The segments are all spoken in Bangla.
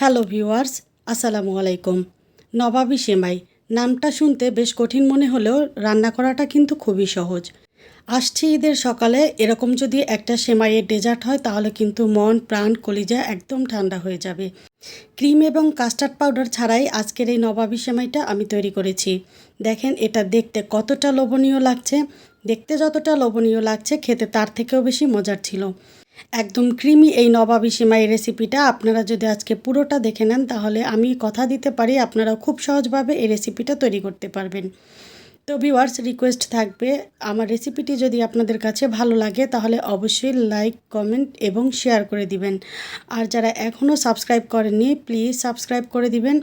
হ্যালো ভিউয়ার্স, আসসালামু আলাইকুম। নবাবী সেমাই নামটা শুনতে বেশ কঠিন মনে হলেও রান্না করাটা কিন্তু খুবই সহজ। আসছে ঈদের সকালে এরকম যদি একটা সেমাইয়ের ডেজার্ট হয় তাহলে কিন্তু মন প্রাণ কলিজা একদম ঠান্ডা হয়ে যাবে। ক্রিম এবং কাস্টার্ড পাউডার ছাড়াই আজকের এই নবাবী সেমাইটা আমি তৈরি করেছি। দেখেন এটা দেখতে কতটা লোভনীয় লাগছে। দেখতে যতটা লোভনীয় লাগছে খেতে তার থেকেও বেশি মজার ছিল। একদম ক্রিমি এই নবাবী সেমাই রেসিপিটা আপনারা যদি আজকে পুরোটা দেখে নেন তাহলে আমি কথা দিতে পারি আপনারা খুব সহজভাবে এই রেসিপিটা তৈরি করতে পারবেন। তো ভিউয়ার্স, রিকোয়েস্ট থাকবে আমার রেসিপিটি যদি আপনাদের কাছে ভালো লাগে তাহলে অবশ্যই লাইক, কমেন্ট এবং শেয়ার করে দিবেন। আর যারা এখনও সাবস্ক্রাইব করেননি প্লিজ সাবস্ক্রাইব করে দিবেন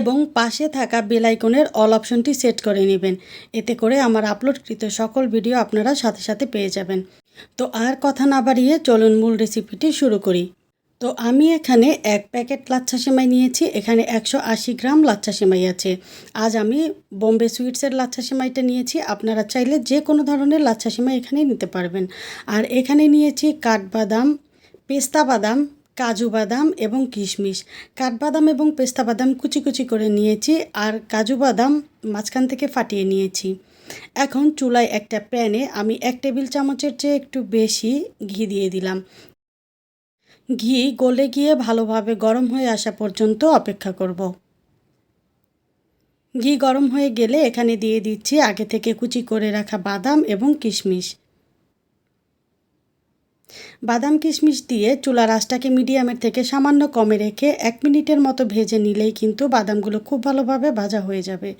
এবং পাশে থাকা বেল আইকনের অল অপশনটি সেট করে নেবেন। এতে করে আমার আপলোডকৃত সকল ভিডিও আপনারা সাথে সাথে পেয়ে যাবেন। তো আর কথা না বাড়িয়ে চলুন মূল রেসিপিটি শুরু করি। তো আমি এখানে এক প্যাকেট লাচ্ছা সেমাই নিয়েছি। এখানে 180 গ্রাম লাচ্ছা সেমাই আছে। আজ আমি বোম্বে সুইটসের লাচ্ছা সেমাইটা নিয়েছি। আপনারা চাইলে যে কোনো ধরনের লাচ্ছা সেমাই এখানে নিতে পারবেন। আর এখানে নিয়েছি কাঠবাদাম, পেস্তা বাদাম, কাজু বাদাম এবং কিশমিশ। কাঠবাদাম এবং পেস্তা বাদাম কুচি কুচি করে নিয়েছি আর কাজু বাদাম মাঝখান থেকে ফাটিয়ে নিয়েছি। এখন চুলায় একটা প্যানে আমি 1 টেবিল চামচের চেয়ে একটু বেশি ঘি দিয়ে দিলাম। ঘি গলে গিয়ে ভালোভাবে গরম হয়ে আসা পর্যন্ত অপেক্ষা করব। ঘি গরম হয়ে গেলে এখানে দিয়ে দিচ্ছি আগে থেকে কুচি করে রাখা বাদাম এবং কিশমিশ। বাদাম কিশমিশ দিয়ে চুলার আঁচটাকে মিডিয়ামের থেকে সামান্য কমে রেখে 1 মিনিটের মতো ভেজে নিলেই কিন্তু বাদামগুলো খুব ভালোভাবে ভাজা হয়ে যাবে।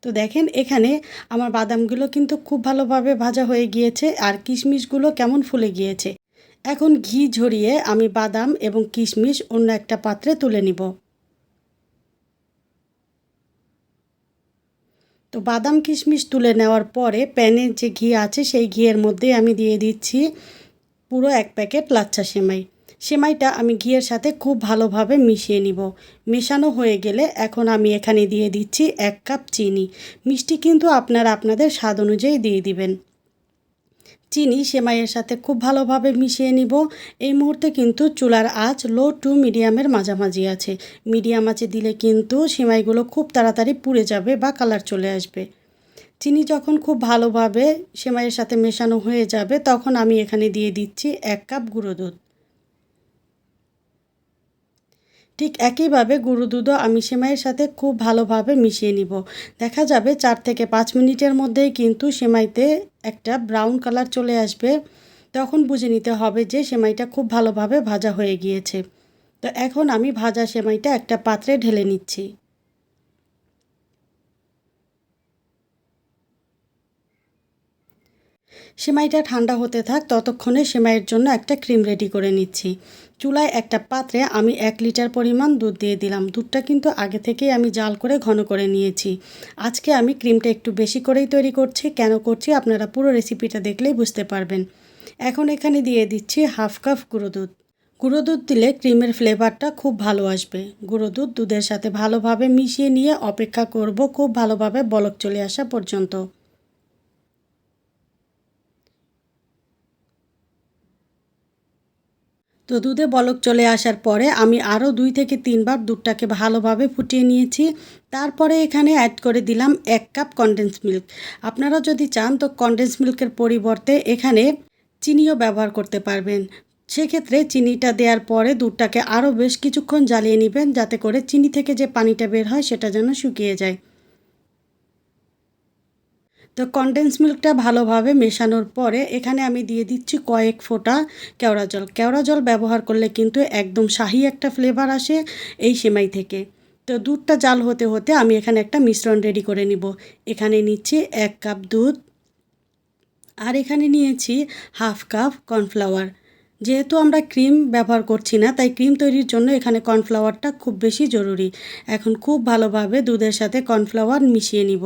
তো দেখেন এখানে আমার বাদামগুলো কিন্তু খুব ভালোভাবে ভাজা হয়ে গিয়েছে আর কিশমিশগুলো কেমন ফুলে গিয়েছে। এখন ঘি ঝরিয়ে আমি বাদাম এবং কিশমিশ অন্য একটা পাত্রে তুলে নিব। তো বাদাম কিশমিশ তুলে নেওয়ার পরে প্যানে যে ঘি আছে সেই ঘিয়ের মধ্যে আমি দিয়ে দিচ্ছি পুরো 1 প্যাকেট লাচ্ছা সেমাই। সেমাইটা আমি ঘিয়ের সাথে খুব ভালোভাবে মিশিয়ে নিব। মেশানো হয়ে গেলে এখন আমি এখানে দিয়ে দিচ্ছি 1 কাপ চিনি। মিষ্টি কিন্তু আপনারা আপনাদের স্বাদ অনুযায়ী দিয়ে দিবেন। চিনি সেমাইয়ের সাথে খুব ভালোভাবে মিশিয়ে নিব। এই মুহূর্তে কিন্তু চুলার আঁচ লো টু মিডিয়ামের মাঝামাঝি আছে। মিডিয়াম আঁচে দিলে কিন্তু সেমাইগুলো খুব তাড়াতাড়ি পুড়ে যাবে বা কালার চলে আসবে। চিনি যখন খুব ভালোভাবে সেমাইয়ের সাথে মেশানো হয়ে যাবে তখন আমি এখানে দিয়ে দিচ্ছি 1 কাপ গুঁড়ো দুধ। ঠিক একইভাবে গুঁড়ো দুধও আমি সেমাইয়ের সাথে খুব ভালোভাবে মিশিয়ে নিব। দেখা যাবে 4 থেকে 5 মিনিটের মধ্যেই কিন্তু সেমাইতে একটা ব্রাউন কালার চলে আসবে। তখন বুঝে নিতে হবে যে সেমাইটা খুব ভালোভাবে ভাজা হয়ে গিয়েছে। তো এখন আমি ভাজা সেমাইটা একটা পাত্রে ঢেলে নিচ্ছি। সেমাইটা ঠান্ডা হতে থাক ততক্ষণে সেমাইয়ের জন্য একটা ক্রিম রেডি করে নিচ্ছি। চুলায় একটা পাত্রে আমি 1 লিটার পরিমাণ দুধ দিয়ে দিলাম। দুধটা কিন্তু আগে থেকেই আমি জাল করে ঘন করে নিয়েছি। আজকে আমি ক্রিমটা একটু বেশি করেই তৈরি করছি। কেন করছি আপনারা পুরো রেসিপিটা দেখলেই বুঝতে পারবেন। এখন এখানে দিয়ে দিচ্ছি হাফ কাপ গুঁড়ো দুধ। গুঁড়ো দুধ দিলে ক্রিমের ফ্লেভারটা খুব ভালো আসবে। গুঁড়ো দুধ দুধের সাথে ভালোভাবে মিশিয়ে নিয়ে অপেক্ষা করব খুব ভালোভাবে বলক চলে আসা পর্যন্ত। তো দুধে বলক চলে আসার পরে আমি আরও 2 থেকে 3 বার দুধটাকে ভালোভাবে ফুটিয়ে নিয়েছি। তারপরে এখানে অ্যাড করে দিলাম 1 কাপ কনডেন্স মিল্ক। আপনারা যদি চান তো কনডেন্স মিল্কের পরিবর্তে এখানে চিনিও ব্যবহার করতে পারবেন। সেক্ষেত্রে চিনিটা দেওয়ার পরে দুধটাকে আরও বেশ কিছুক্ষণ জ্বালিয়ে নেবেন যাতে করে চিনি থেকে যে পানিটা বের হয় সেটা যেন শুকিয়ে যায়। তো কনডেন্স মিল্কটা ভালোভাবে মেশানোর পরে এখানে আমি দিয়ে দিচ্ছি কয়েক ফোঁটা কেওড়া জল। কেওড়া জল ব্যবহার করলে কিন্তু একদম শাহি একটা ফ্লেভার আসে এই সেমাই থেকে। তো দুধটা জাল হতে হতে আমি এখানে একটা মিশ্রণ রেডি করে নিব। এখানে নিচ্ছি 1 কাপ দুধ আর এখানে নিয়েছি হাফ কাপ কর্নফ্লাওয়ার। যেহেতু আমরা ক্রিম ব্যবহার করছি না তাই ক্রিম তৈরির জন্য এখানে কর্নফ্লাওয়ারটা খুব বেশি জরুরি। এখন খুব ভালোভাবে দুধের সাথে কর্নফ্লাওয়ার মিশিয়ে নিব।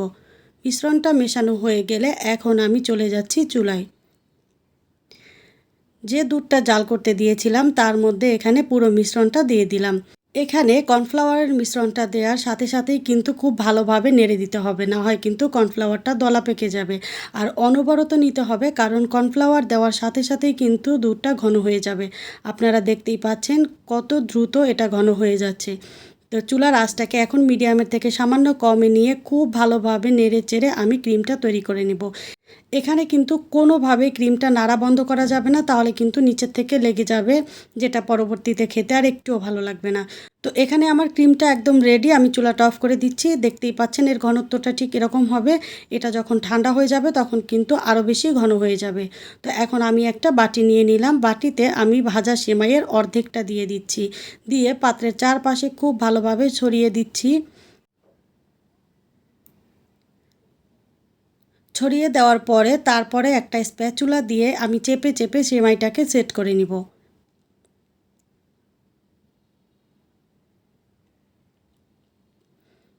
মিশ্রণটা মেশানো হয়ে গেলে এখন আমি চলে যাচ্ছি চুলায়। যে দুধটা জাল করতে দিয়েছিলাম তার মধ্যে এখানে পুরো মিশ্রণটা দিয়ে দিলাম। এখানে কর্নফ্লাওয়ারের মিশ্রণটা দেওয়ার সাথে সাথেই কিন্তু খুব ভালোভাবে নেড়ে দিতে হবে, না হয় কিন্তু কর্নফ্লাওয়ারটা দলা পেকে যাবে। আর অনবরত নিতে হবে, কারণ কর্নফ্লাওয়ার দেওয়ার সাথে সাথেই কিন্তু দুধটা ঘন হয়ে যাবে। আপনারা দেখতেই পাচ্ছেন কত দ্রুত এটা ঘন হয়ে যাচ্ছে। তো চুলার আঁচটাকে এখন মিডিয়ামের থেকে সামান্য কমে নিয়ে খুব ভালোভাবে নেড়ে চেড়ে আমি ক্রিমটা তৈরি করে নেব। এখানে কিন্তু কোনোভাবে ক্রিমটা নাড়া বন্ধ করা যাবে না, তাহলে কিন্তু নিচের থেকে লেগে যাবে, যেটা পরবর্তীতে খেতে আর একটুও ভালো লাগবে না। তো এখানে আমার ক্রিমটা একদম রেডি, আমি চুলাটা অফ করে দিচ্ছি। দেখতেই পাচ্ছেন এর ঘনত্বটা ঠিক এরকম হবে। এটা যখন ঠান্ডা হয়ে যাবে তখন কিন্তু আরও বেশি ঘন হয়ে যাবে। তো এখন আমি একটা বাটি নিয়ে নিলাম, বাটিতে আমি ভাজা সেমাইয়ের অর্ধেকটা দিয়ে দিচ্ছি, দিয়ে পাত্রের চারপাশে খুব ভালোভাবে ছড়িয়ে দিচ্ছি। ছড়িয়ে দেওয়ার পরে তারপরে একটা স্প্যাচুলা দিয়ে আমি চেপে চেপে সেমাইটাকে সেট করে নিব।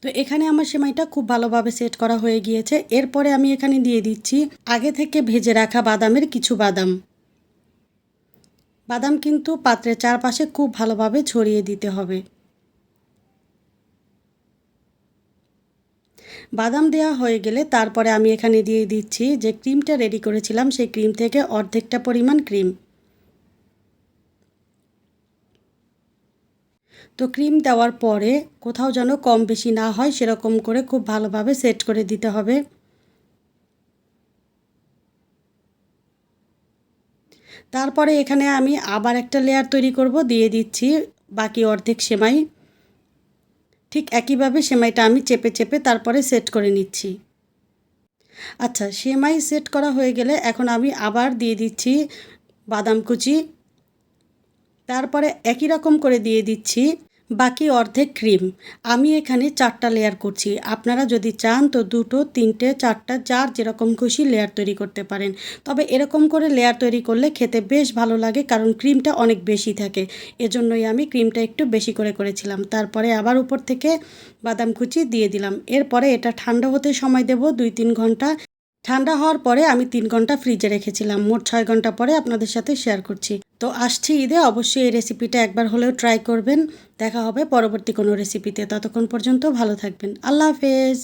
তো এখানে আমার সেমাইটা খুব ভালোভাবে সেট করা হয়ে গিয়েছে। এরপরে আমি এখানে দিয়ে দিচ্ছি আগে থেকে ভেজে রাখা বাদামের কিছু বাদাম। বাদাম কিন্তু পাত্রের চারপাশে খুব ভালোভাবে ছড়িয়ে দিতে হবে। বাদাম দেওয়া হয়ে গেলে তারপরে আমি এখানে দিয়ে দিচ্ছি যে ক্রিমটা রেডি করেছিলাম, সেই ক্রিম থেকে অর্ধেকটা পরিমাণ ক্রিম। তো ক্রিম দেওয়ার পরে কোথাও যেন কম বেশি না হয় সেরকম করে খুব ভালোভাবে সেট করে দিতে হবে। তারপরে এখানে আমি আবার একটা লেয়ার তৈরি করব, দিয়ে দিচ্ছি বাকি অর্ধেক সেমাই। ঠিক একইভাবে সেমাইটা আমি চেপে চেপে তারপরে সেট করে নিচ্ছি। আচ্ছা, সেমাই সেট করা হয়ে গেলে এখন আমি আবার দিয়ে দিচ্ছি বাদাম কুচি। তারপরে একই রকম করে দিয়ে দিচ্ছি বাকি অর্ধেক ক্রিম। আমি এখানে 4টা লেয়ার করছি, আপনারা যদি চান তো 2টো 3টে 4টা যার যেরকম খুশি লেয়ার তৈরি করতে পারেন। তবে এরকম করে লেয়ার তৈরি করলে খেতে বেশ ভালো লাগে, কারণ ক্রিমটা অনেক বেশি থাকে, এজন্যই আমি ক্রিমটা একটু বেশি করে করেছিলাম। তারপরে আবার উপর থেকে বাদাম কুচি দিয়ে দিলাম। এরপরে এটা ঠান্ডা হতে সময় দেব 2-3 ঘন্টা। ঠান্ডা হওয়ার পরে আমি 3 ঘন্টা ফ্রিজে রেখেছিলাম, মোট 6 ঘন্টা পরে আপনাদের সাথে শেয়ার করছি। তো আসছে ঈদে, অবশ্যই এই রেসিপিটা একবার হলেও ট্রাই করবেন। দেখা হবে পরবর্তী কোনো রেসিপিতে, ততক্ষণ পর্যন্ত ভালো থাকবেন। আল্লাহ হাফেজ।